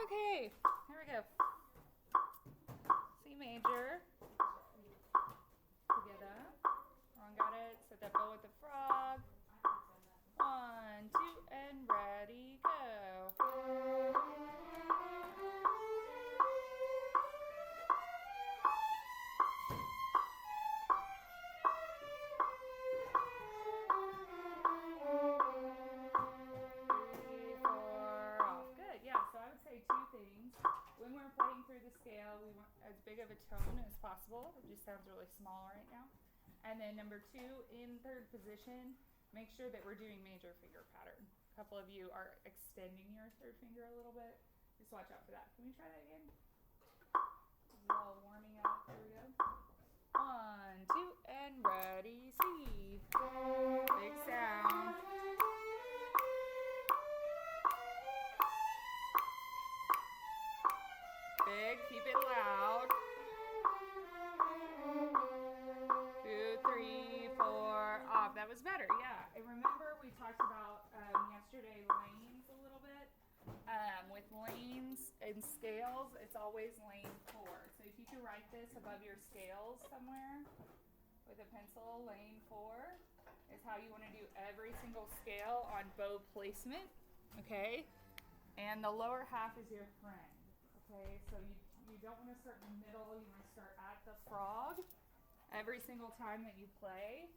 Okay, here we go. C major. Together. Wrong, got it. Set that bow with the frog. 1, 2, and ready, go. So I would say two things. When we're playing through the scale, we want as big of a tone as possible. It just sounds really small right now. And then number two, in third position, make sure that we're doing major finger pattern. A couple of you are extending your third finger a little bit. Just watch out for that. Can we try that again? This is all warming up. Here we go. 1, 2, and ready, C. Big sound. Big, keep it loud. 2, 3, 4, off. That was better, yeah. And remember we talked about yesterday lanes a little bit. With lanes and scales, it's always lane 4. So if you could write this above your scales somewhere with a pencil, lane 4 is how you want to do every single scale on bow placement, okay? And the lower half is your friend. Okay, so you don't want to start in the middle, you want to start at the frog every single time that you play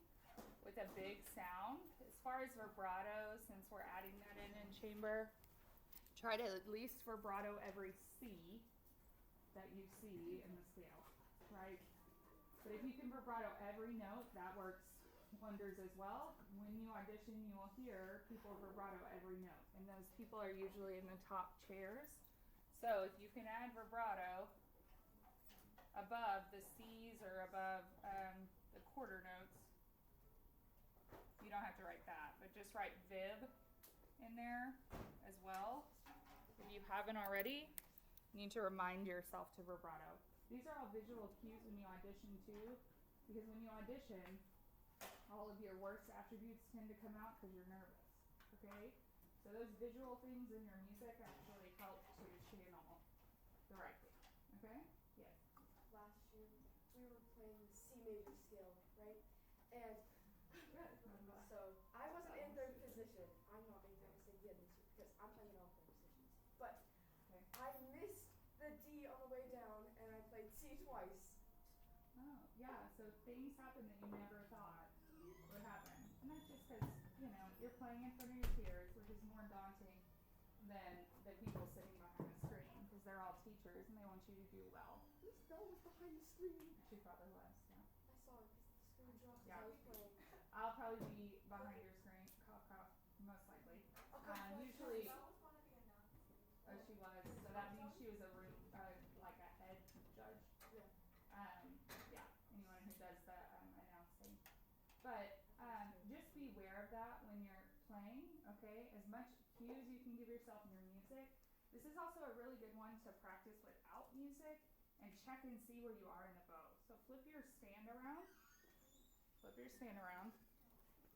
with a big sound. As far as vibrato, since we're adding that in chamber, try to at least vibrato every C that you see in the scale, right? But if you can vibrato every note, that works wonders as well. When you audition, you will hear people vibrato every note, and those people are usually in the top chairs. So if you can add vibrato above the C's or above the quarter notes, you don't have to write that, but just write vib in there as well. If you haven't already, you need to remind yourself to vibrato. These are all visual cues when you audition too, because when you audition, all of your worst attributes tend to come out because you're nervous, okay? So those visual things in your music actually help to channel the right thing, okay? Yes. Last year, we were playing the C major scale, right? And so I wasn't in third position. I'm not in third position yet this year because I'm playing in all third positions. But okay. I missed the D on the way down and I played C twice. Oh, yeah, so things happen that you never thought would happen. And that's just because, you're playing in front of your peers, which is more daunting than the people sitting behind the screen, because they're all teachers and they want you to do well. Miss Bell was behind the screen. She probably was, yeah. I saw her because the screen dropped yeah. as I was playing. I'll probably be behind your screen, cough, cough, most likely. Usually, oh, she was, so that means she was like a head judge. Yeah. Yeah, anyone who does the announcing. But just be aware of that when you're playing, okay? As much cues you can give yourself in your music. This is also a really good one to practice without music and check and see where you are in the bow. So flip your stand around,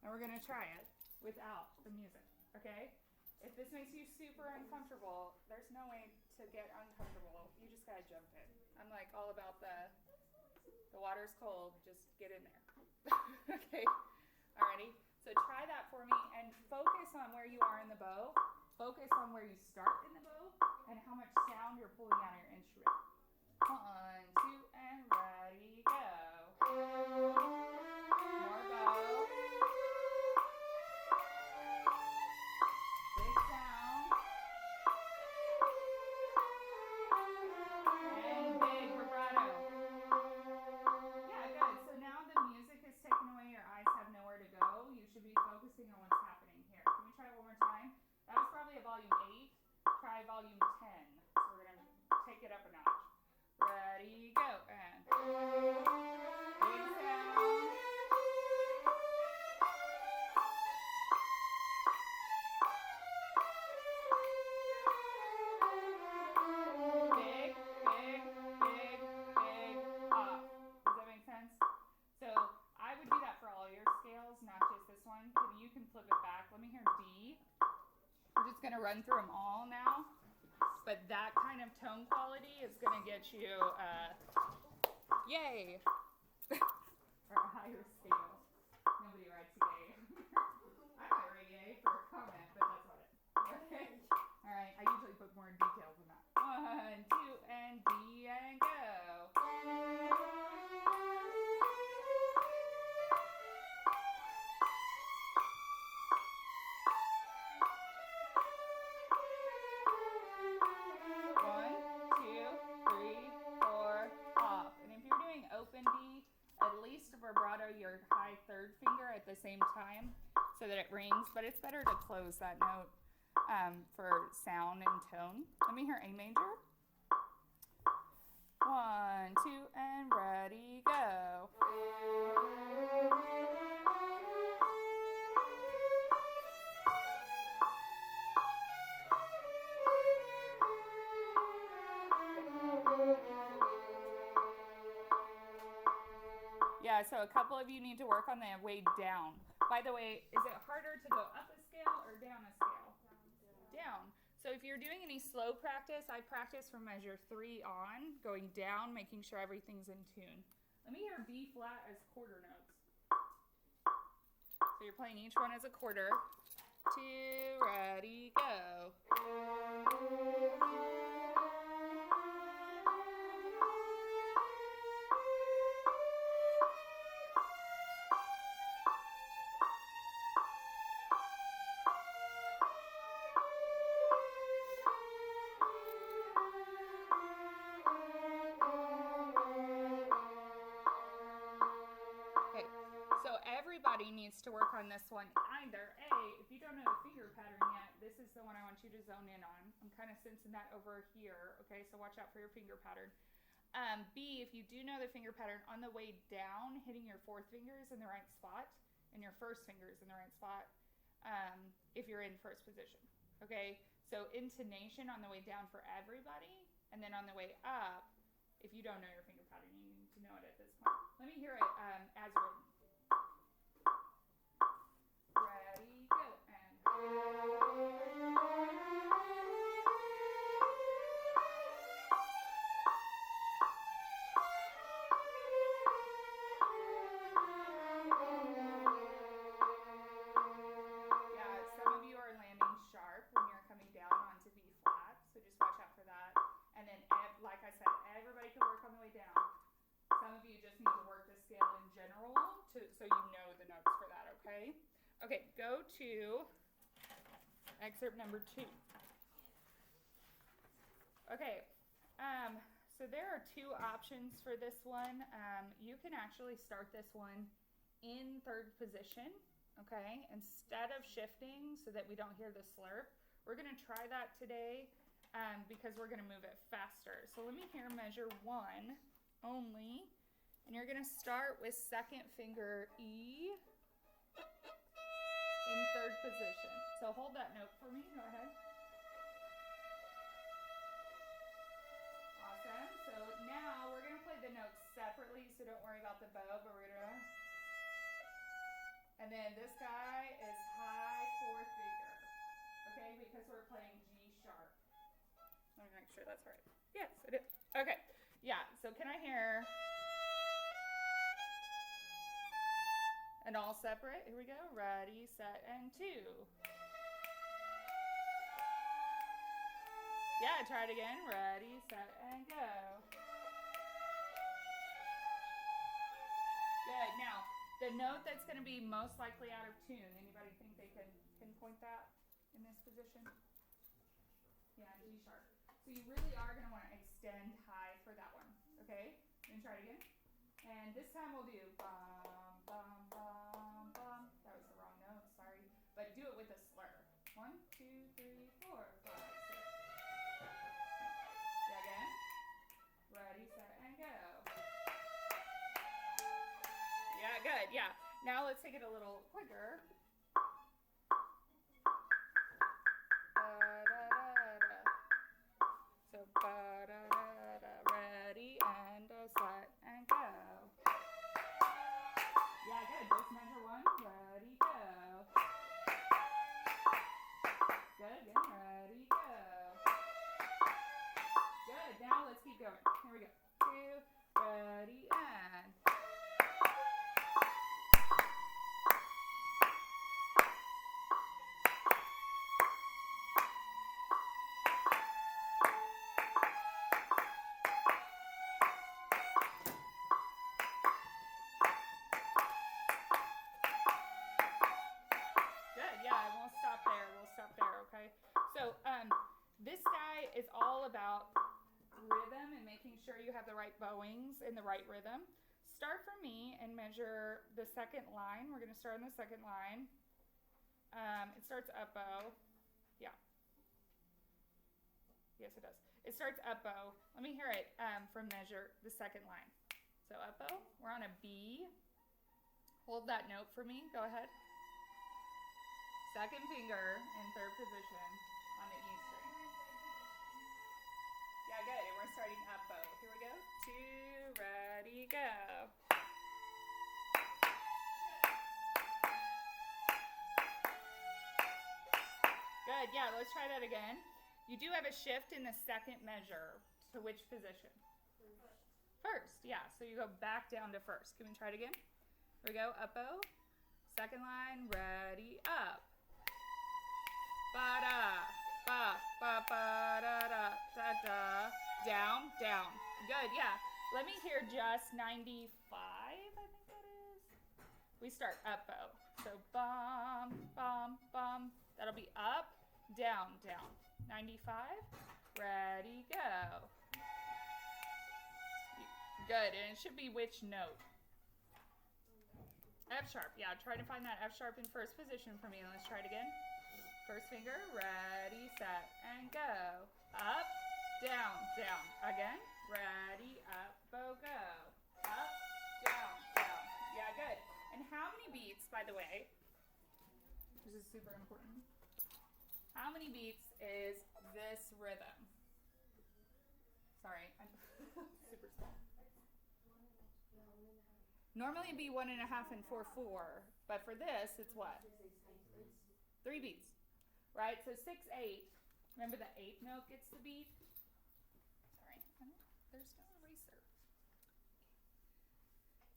and we're gonna try it without the music, okay? If this makes you super uncomfortable, there's no way to get uncomfortable. You just gotta jump in. I'm like all about the water's cold, just get in there. Okay, alrighty. So try that for me and focus on where you are in the bow. Focus on where you start in the bow and how much sound you're pulling out of your instrument. 1, 2, and ready, go. More bow. Big sound. And big vibrato. Yeah, good. So now the music is taken away, your eyes have nowhere to go. You should be focusing on what's happening here. Can we try it one more time? That was probably a volume 8. Try volume 10. So we're going to take it up a notch. Ready, go. And big sound. Big, big, big, big, up. Does that make sense? So I would do that for all your scales, not just this one. You can flip it back. Let me hear D. We're just going to run through them all now. but that kind of tone quality is going to get you, yay, or a higher scale. Nobody writes yay. I might write yay for a comment, but that's about it. Okay. All right. I usually put more details than that. 1, 2, and D and go. 1, 2, 3, 4, off. And if you're doing open D, at least vibrato your high third finger at the same time so that it rings, but it's better to close that note for sound and tone. Let me hear A major. 1, 2, and ready, go. Yeah, so a couple of you need to work on the way down. By the way, is it harder to go up a scale or down a scale? Down. So if you're doing any slow practice, I practice from measure 3 on, going down, making sure everything's in tune. Let me hear B flat as quarter notes. So you're playing each one as a quarter. 2, ready, go. Everybody needs to work on this one. Either A, if you don't know the finger pattern yet, this is the one I want you to zone in on. I'm kind of sensing that over here, okay? So watch out for your finger pattern. B, if you do know the finger pattern, on the way down, hitting your fourth finger is in the right spot, and your first finger is in the right spot if you're in first position, okay? So intonation on the way down for everybody, and then on the way up, if you don't know your finger pattern, you need to know it at this point. Let me hear it as written. Ready, go, and yeah, some of you are landing sharp when you're coming down onto B flat, so just watch out for that. And then, like I said, everybody can work on the way down. Some of you just need to work the scale in general so you know the notes for that, okay? Okay, go to excerpt number 2. Okay, so there are 2 options for this one. You can actually start this one in third position, okay, instead of shifting so that we don't hear the slurp. We're going to try that today because we're going to move it faster. So let me hear measure 1 only, and you're going to start with second finger E in third position. So hold that note for me. Go ahead. Awesome. So now we're going to play the notes separately, so don't worry about the bow, but we're going to... And then this guy is high fourth finger, okay, because we're playing G sharp. Let me make sure that's right. Yes, it is. Okay. Yeah, so can I hear... And all separate. Here we go. Ready, set, and 2. Yeah, try it again. Ready, set, and go. Good. Now, the note that's going to be most likely out of tune, anybody think they can pinpoint that in this position? Yeah, G sharp. So you really are going to want to extend high for that one. Okay? And try it again. And this time we'll do bum, bum, bum, bum. That was the wrong note, sorry. But do it with a slur. 1, 2, 3, 4, 5, 6. Yeah, again. Ready, set, and go. Yeah, good, yeah. Now let's take it a little quicker. Ba-da-da-da. So, ba-da-da-da. Ready, and set, and go. Yeah, good. Just measure 1. Ready, go. Good. Again. Ready, go. keep going. Here we go. 2, ready, and. Good, yeah, and we'll stop there, okay? So, this guy is all about rhythm and making sure you have the right bowings in the right rhythm. Start for me and measure the second line. We're going to start on the second line. It starts up bow. Yeah. Yes, it does. It starts up bow. Let me hear it from measure the second line. So up bow. We're on a B. Hold that note for me. Go ahead. Second finger in third position on the E string. Yeah, good. And we're starting up bow. Here we go. 2, ready, go. Good. Yeah, let's try that again. You do have a shift in the second measure. To which position? First, yeah. So you go back down to first. Can we try it again? Here we go. Up bow. Second line, ready, up. Ba-da, ba, ba-da-da, da-da. Down, down. Good, yeah. Let me hear just 95, I think that is. We start up bow. So bum, bum, bum. That'll be up, down, down. 95, ready, go. Good, and it should be which note? F sharp, yeah. Try to find that F sharp in first position for me. Let's try it again. First finger, ready, set, and go. Up, down, down. Again, ready, up, bow, go. Up, down, down. Yeah, good. And how many beats, by the way, this is super important. How many beats is this rhythm? Sorry, I'm super small. Normally it'd be 1.5 and 4/4, but for this, it's what? 3 beats. Right, so 6/8. Remember the 8th note gets the beat? Sorry, there's no eraser.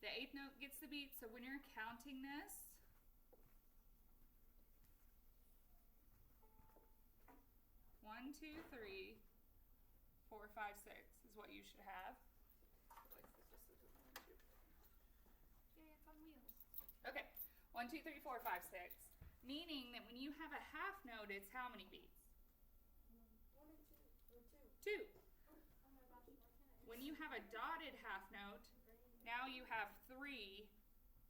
The 8th note gets the beat, so when you're counting this, 1, 2, 3, 4, 5, 6 is what you should have. Yay, it's on wheels. Okay, 1, 2, 3, 4, 5, 6. Meaning that when you have a half note, it's how many beats? 1 and 2 or 2. 2. When you have a dotted half note, now you have 3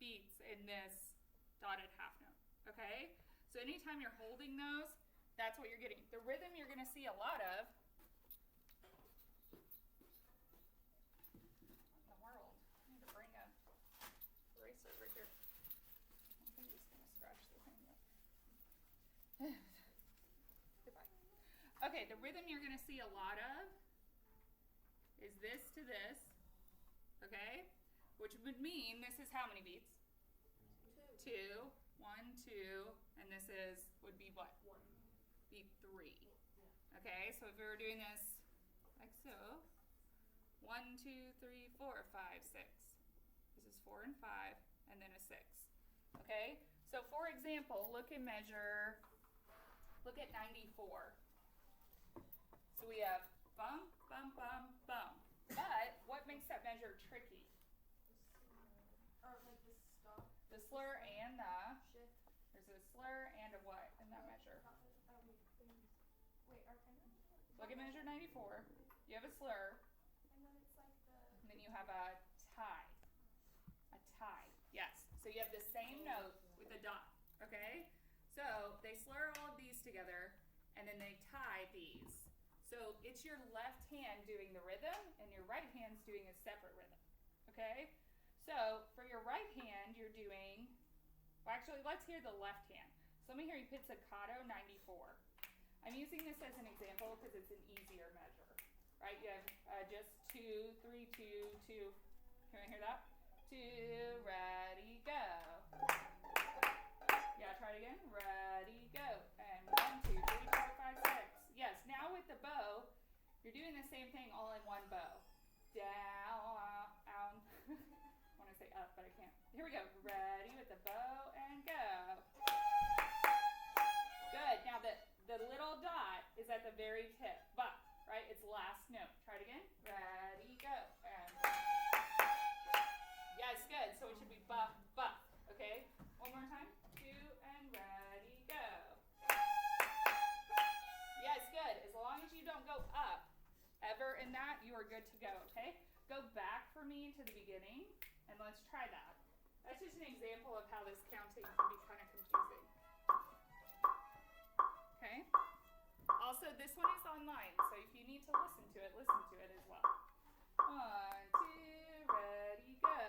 beats in this dotted half note. Okay? So anytime you're holding those, that's what you're getting. The rhythm you're going to see a lot of. What in the world? I need to bring a eraser right here. I think it's going to scratch the thing up. Goodbye. Okay, the rhythm you're going to see a lot of is this to this, okay? Which would mean this is how many beats? 2. 1, 2, and this would be what? 1. Beat 3. Okay, so if we were doing this like so, 1, 2, 3, 4, 5, 6. This is 4 and 5, and then a 6. Okay, so for example, look at 94. So we have bum, bum, bum, bum. But what makes that measure tricky? Or like the stop. The slur and the Shift. there's a slur and a what in that measure? Wait, Look at measure 94. You have a slur, and then it's like the. and then you have a tie. A tie. Yes. So you have the same note with a dot. Okay? So they slur all of these together, and then they tie these. So it's your left hand doing the rhythm, and your right hand's doing a separate rhythm. Okay? So for your right hand, you're doing, well, actually, let's hear the left hand. So let me hear you pizzicato 94. I'm using this as an example because it's an easier measure, right? You have just 2, 3, 2, 2. Can I hear that? 2, ready, go. Yeah, try it again. Ready, go. And 1, 2, 3, 4, 5, 6. Yes, now with the bow, You're doing the same thing all in one bow. Down. I want to say up, but I can't. Here we go. Ready with the bow and go. Good. Now the little dot is at the very tip. But, right? It's last note. Try it again. Ready, go. And yes, good. So it should be buff, buff. Okay? One more time. 2 and ready, go. Yes, good. As long as you don't go up ever in that, you are good to go, okay? Go back for me to the beginning, and let's try that. That's just an example of how this counting can be kind of confusing. Okay? Also, this one is online, so if you need to listen to it as well. 1, 2, ready, go.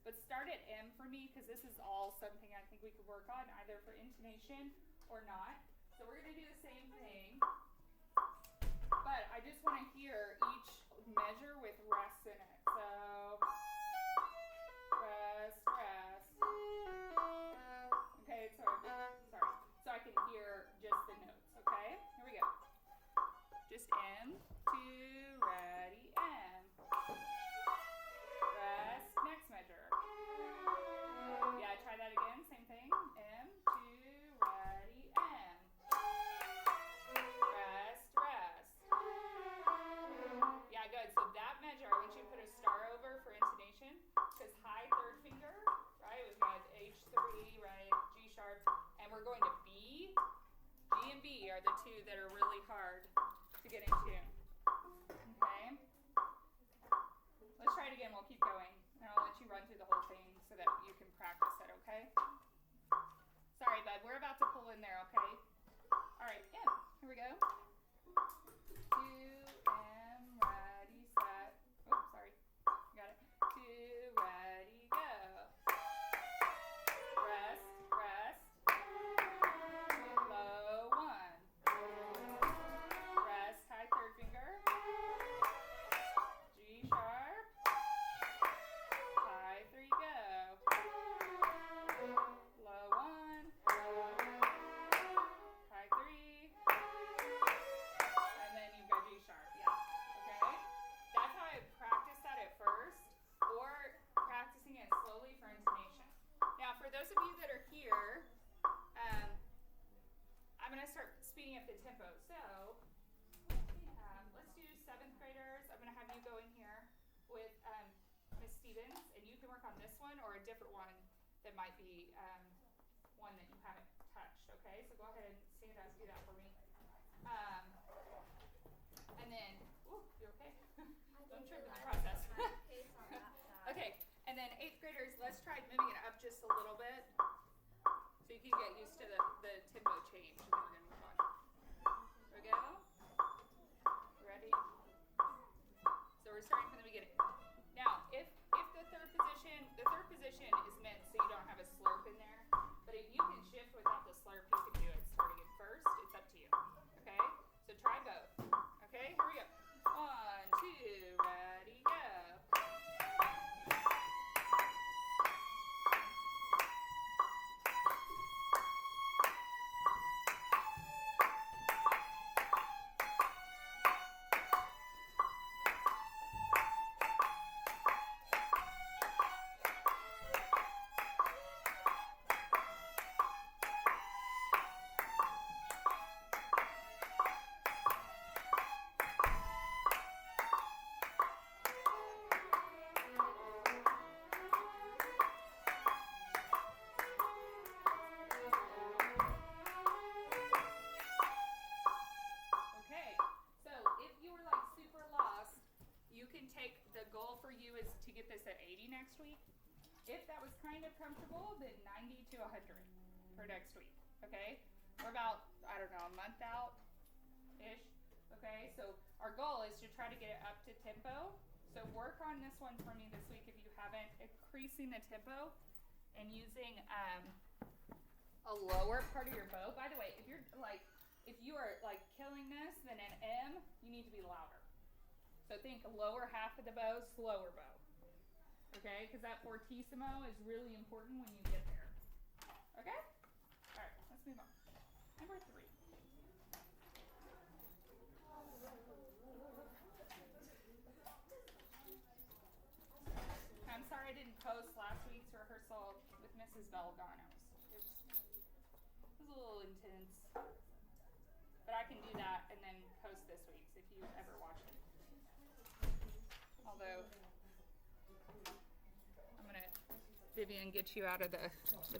But start at M for me, because this is all something I think we could work on, either for intonation or not. So we're going to do the same thing, but I just want to hear each measure with rests in it. So rest, rest. Okay, sorry. So I can hear just the notes, okay? Here we go. Just M, 2, ready, M. Rest, next measure. Yeah, try that again, same thing. M, 2, ready, M. Rest, rest. Yeah, good. So that measure, I want you to put a star over for intonation, because high third finger, right? We've got H3, right? G sharp, and we're going to B. G and B are the two that are really hard to get in tune. Okay? Let's try it again. We'll keep going. And I'll let you run through the whole thing so that you can practice it, okay? Sorry, bud. We're about to pull in there, okay? All right, M. Here we go. 2, M, ready, set. Oh, sorry. You got it. 2, ready, go. Rest, rest. Low, 1. Rest, high third finger. G sharp. High 3, go. Low 1. High 3. And then you've got G sharp, yeah. Okay? That's how I practice that at first, or practicing it slowly for intonation. Now, for those of you that are here, I'm going to start speeding up the tempo. So, let's do 7th graders. I'm going to have you go in here with Miss Stevens, and you can work on this one or a different one that might be one that you haven't touched, okay? So go ahead and stand up and do that for me. And then, ooh, you okay? Don't trip in the process. Okay, and then 8th graders, let's try moving it up just a little bit so you can get used to the tempo change, and then we're going to move on. Here we go. Ready? So we're starting from the beginning. Now, if the third position is meant so you don't have a slurp in there, but if you can shift without the slurp, you can do it starting at first. It's up to you. Okay? So try both. Okay? Here we go. 1, 2, ready, go. If that was kind of comfortable, then 90 to 100 for next week. Okay? We're about, I don't know, a month out-ish. Okay? So our goal is to try to get it up to tempo. So work on this one for me this week if you haven't, increasing the tempo and using a lower part of your bow. By the way, if you are like killing this, then an M, you need to be louder. So think lower half of the bow, slower bow. Okay? Because that fortissimo is really important when you get there. Okay? All right, let's move on. Number 3. I'm sorry I didn't post last week's rehearsal with Mrs. Belgano. It was a little intense. But I can do that and then post this week's if you ever watch it. Although, I'm going to, Vivian, get you out of the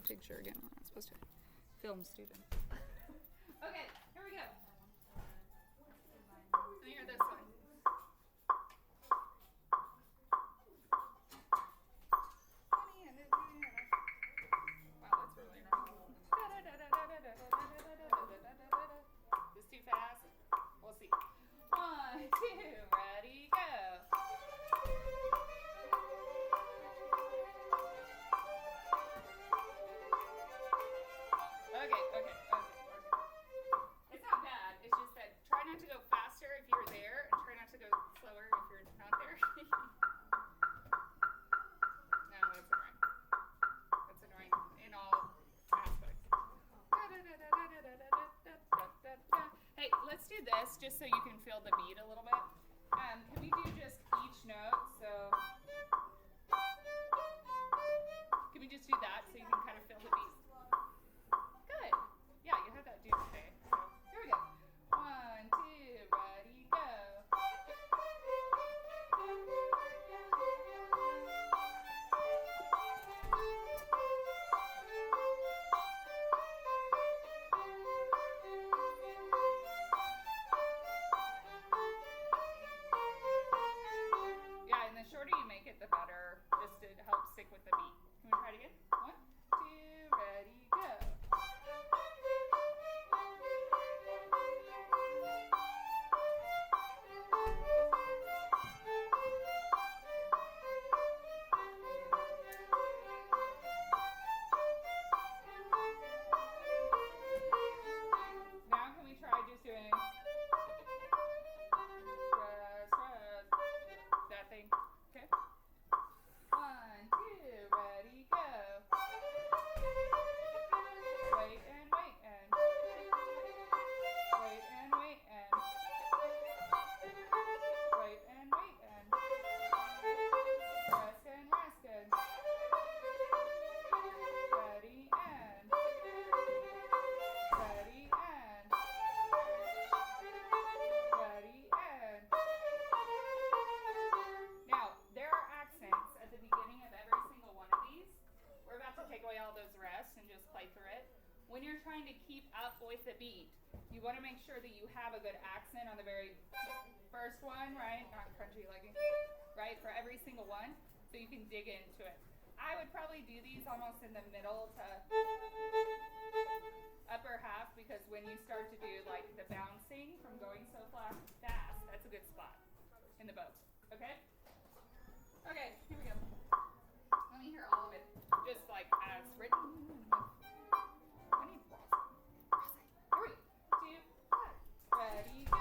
picture again. We're not supposed to film students. Okay, here we go. Let me hear this one. Wow, that's really wrong. Is this too fast? We'll see. 1, 2, ready, go. Okay. It's not bad. It's just that try not to go faster if you're there, and try not to go slower if you're not there. No, it's annoying. It's annoying in all aspects. Hey, let's do this just so you can feel the beat a little bit. Can we do just each note? So, can we just do that so you can kind of feel the beat? Good. Yeah, you had that due today. So, here we go. 1, 2, ready, go. Yeah, and the shorter you make it, the better, just to help stick with the beat. Can we try it again? 1, 2, ready, go. Now can we try just doing rest, that thing? Okay. 1, 2, ready, go. Wait and wait and wait and wait and wait and wait and rest and rest and ready and ready and ready and. Now, there are accents at the beginning of every single one of these. We're about to take away all those rests and just play through it. When you're trying to keep up with the beat, you want to make sure that you have a good accent on the very first one, right? Not crunchy leggings, right? For every single one, so you can dig into it. I would probably do these almost in the middle to upper half, because when you start to do like the bouncing from going so fast, that's a good spot in the bow. Okay? Okay, here we go. Let me hear all of it, just like as written. I need Rosa. Here we go. 2, 1. Ready, go.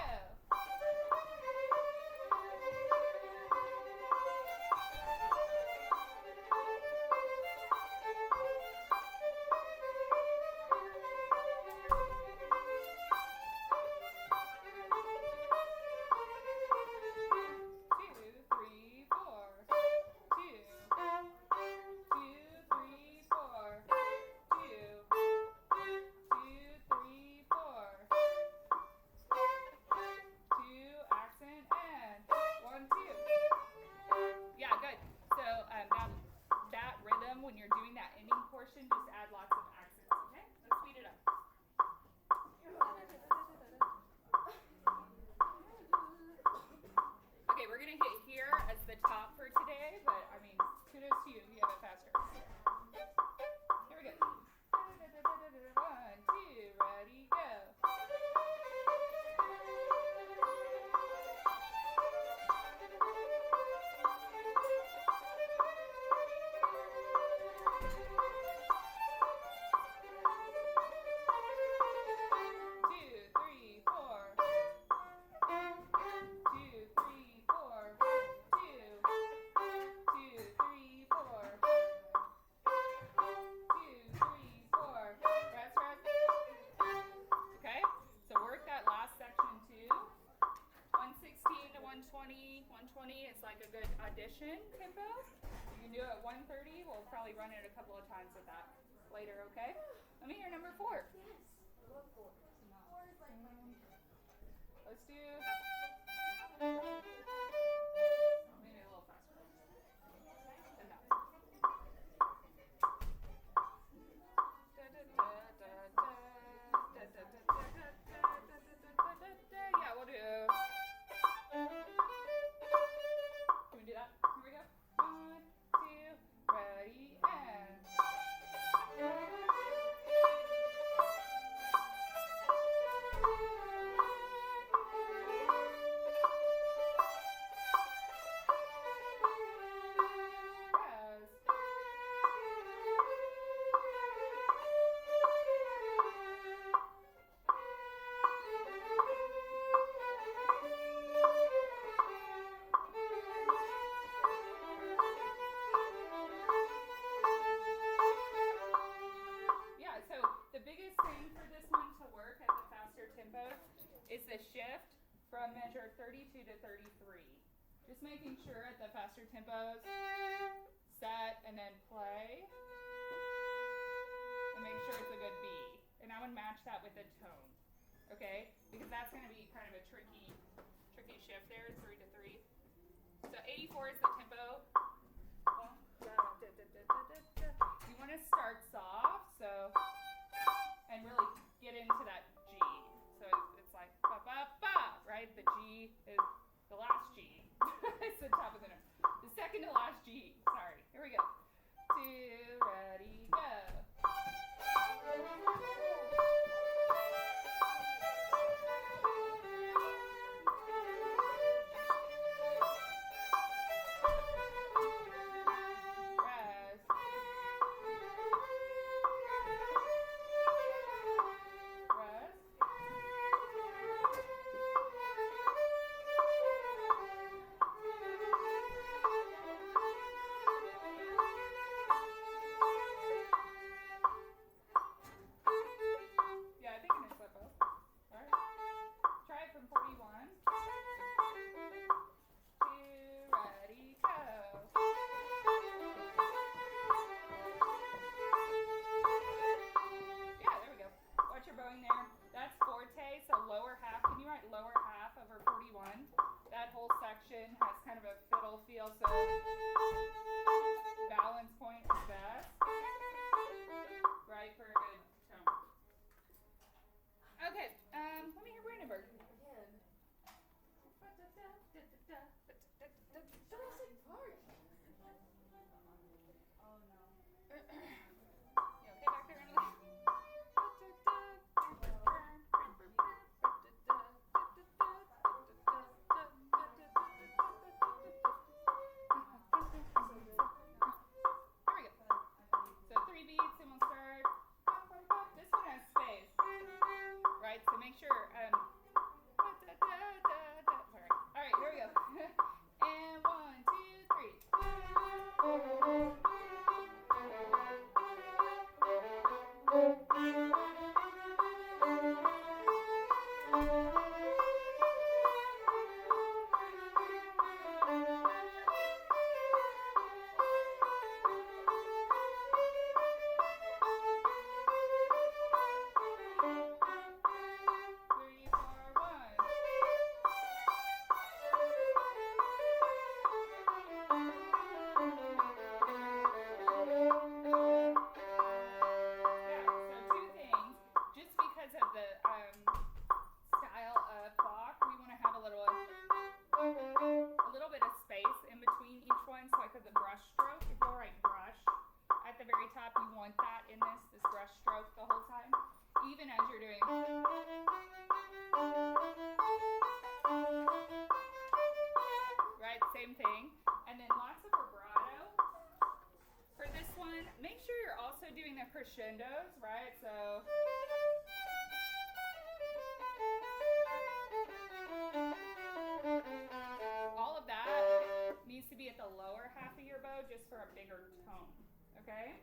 When you're doing that ending portion, just add lots of accents, okay? Let's speed it up. Okay, we're going to hit here as the top for today, but I mean, kudos to you if you have it faster. run it a couple of times with that later, okay? Let me hear number 4. Yes. I love 4. 4 is like my favorite. Let's do maybe a little faster. And that. Yeah, we'll do. Can we do that? Here we go. 1, 2, ready, and. Is the shift from measure 32 to 33. Just making sure at the faster tempos, set and then play. And make sure it's a good B. And I would match that with a tone. Okay? Because that's going to be kind of a tricky shift there, 3 to 3. So 84 is the tempo. You want to start soft, so, and really get into that G. So it's like ba ba ba, right? The G is the last G. It's the top of the note. The second to last G. Sorry. Here we go. 2, ready, go. Has kind of a fiddle feel, so balance point is best, right, for a good tone. Okay, let me hear Brandenburg. Again. Jurassic Park. Oh no. You okay back there? So make sure, sorry. All right, here we go. And 1, 1. Make sure you're also doing the crescendos, right? So all of that needs to be at the lower half of your bow just for a bigger tone, okay?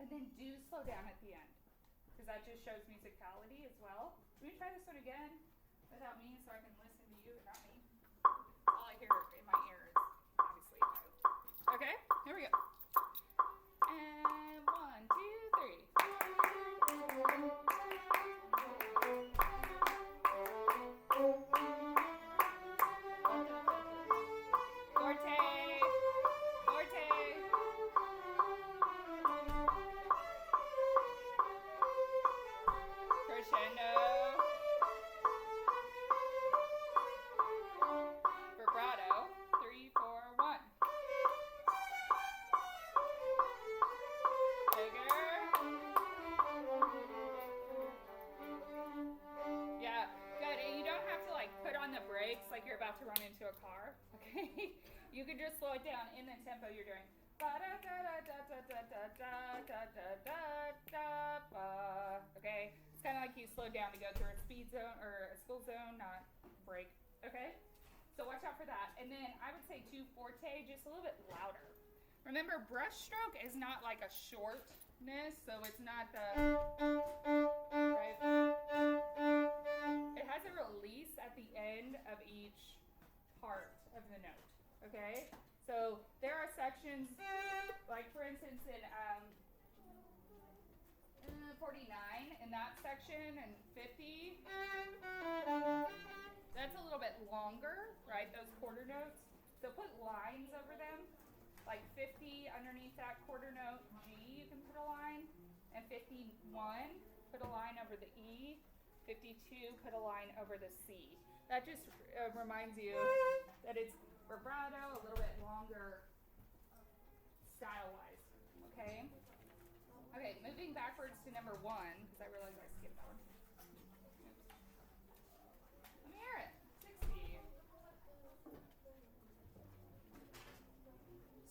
And then do slow down at the end, because that just shows musicality as well. Let me try this one again without me so I can listen to you, not me. All I hear in my ear is obviously my. Okay, here we go. about to run into a car, okay, you can just slow it down in the tempo you're doing. Okay, it's kind of like you slow down to go through a speed zone or a school zone, not break. Okay, so watch out for that. And then I would say 2 forte, just a little bit louder. Remember, brushstroke is not like a shortness, so it's not the right. It has a release at the end of each part of the note. Okay, so there are sections, like for instance in 49 in that section and 50. That's a little bit longer, right? Those quarter notes. So put lines over them. Like 50 underneath that quarter note G, you can put a line. And 51, put a line over the E. 52, put a line over the C. That just reminds you that it's vibrato, a little bit longer style-wise. Okay? Okay, moving backwards to number 1, because I realized I skipped that one. Oops. Let me hear it. 60.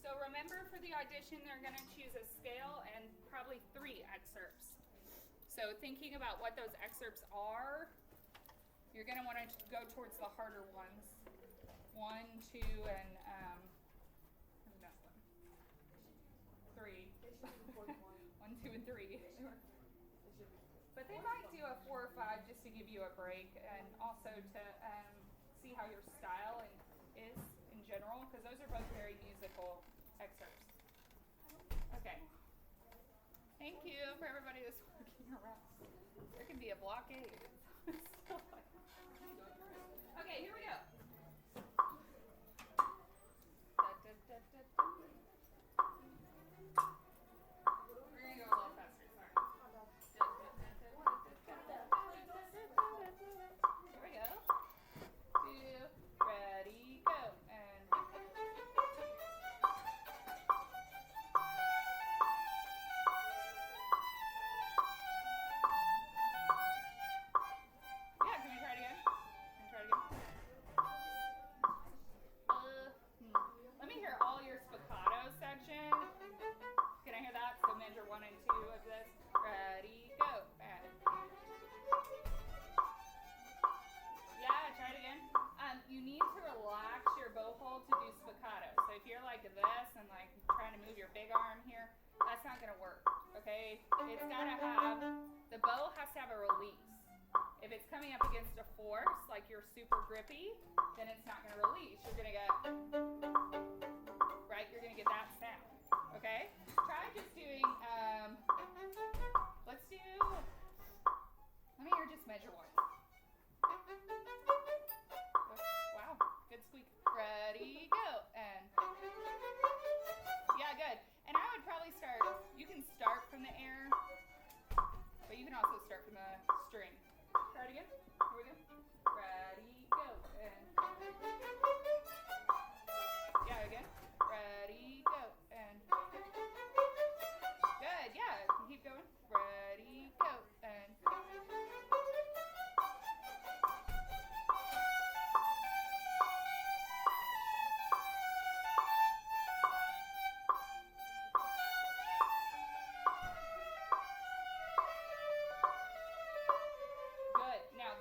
So remember, for the audition, they're going to choose a scale and probably 3 excerpts. So thinking about what those excerpts are, you're going to want to go towards the harder ones. 1, 2, and what's that one? 3. 1, 2, and 3. But they might do a 4 or 5 just to give you a break, and also to see how your style is in general, because those are both very musical excerpts. Okay. Thank you for everybody that's working around. There can be a blockade. Okay, here we go. We're going to go a little faster. Sorry. Here we go. 2, ready, go. And yeah, can we try it again? Let me hear all your spiccato section. Can I hear that? So measure 1 and 2 of this. Ready, go. And yeah, try it again. You need to relax your bow hold to do spiccato. So if you're like this and like trying to move your big arm here, that's not going to work. Okay? It's got to have, the bow has to have a release. If it's coming up against a force, like you're super grippy, then it's not going to release. You're going to get, right? You're going to get that sound. Okay? Try just doing, let's do, let me hear just measure 1. Wow, good squeak. Ready, go. And yeah, good. And I would probably start, you can start from the air, but you can also start from the string. Try it again. Here we go. Ready, go. And yeah, again. Ready, go. And good, yeah. Keep going. Ready, go. And good. Now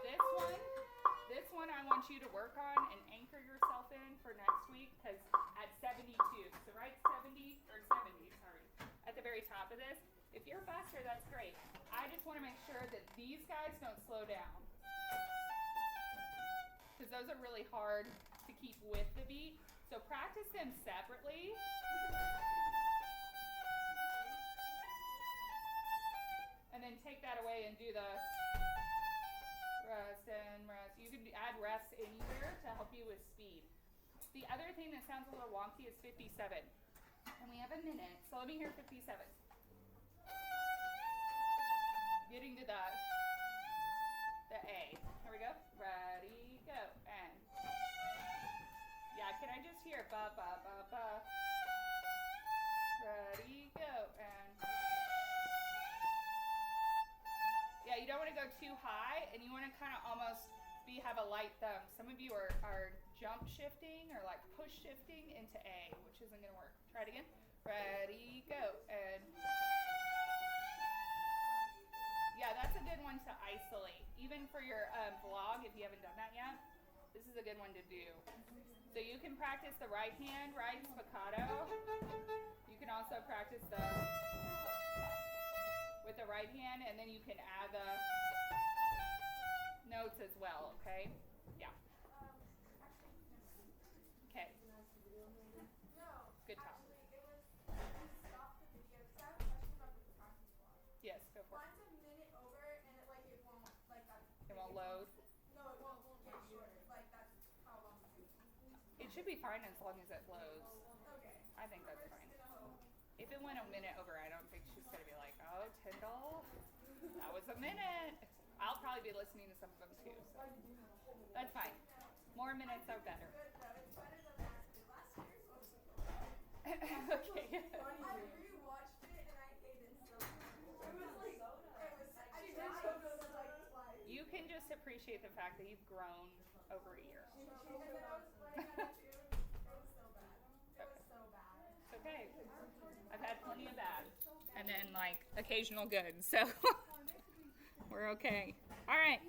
this one I want you to work on and anchor yourself in for next week, because at 72, so right 70, sorry, at the very top of this, if you're faster, that's great. I just want to make sure that these guys don't slow down, because those are really hard to keep with the beat. So practice them separately. And then take that away and do the rest and rest. You could add rest anywhere to help you with speed. The other thing that sounds a little wonky is 57. And we have a minute, so let me hear 57. Getting to the A. Here we go. Ready, go. And yeah, can I just hear ba ba ba ba? Ready, go. And yeah, you don't want to go too high, and you want to kind of almost B have a light thumb. Some of you are jump shifting or like push shifting into A, which isn't going to work. Try it again. Ready, go. And yeah, that's a good one to isolate. Even for your vlog, if you haven't done that yet, this is a good one to do. So you can practice the right hand, right spiccato. You can also practice with the right hand, and then you can add the notes as well, okay? Yeah. Okay. No. Good talk. Actually, it was stop the video because I have a question about the practice vlog. Yes, go for it. Mine's a minute over and it won't like that. It won't load. No, it won't get shorter. Like that's how long it's doing. It should be fine as long as it loads. Okay. I think that's We're fine. just gonna hope. If it went a minute over, I don't think she's going to be like, oh, Tyndall, that was a minute. I'll probably be listening to some of them too. So that's fine. More minutes are better. Good though. It's better than last year. Last year's was so bad. Okay. I rewatched it and I hated so much. It was like I did like twice. You can just appreciate the fact that you've grown over a year. And then I was playing on it too. It was so bad. It was so bad. It's okay. I've had plenty of bad. And then like occasional good. So we're okay. All right.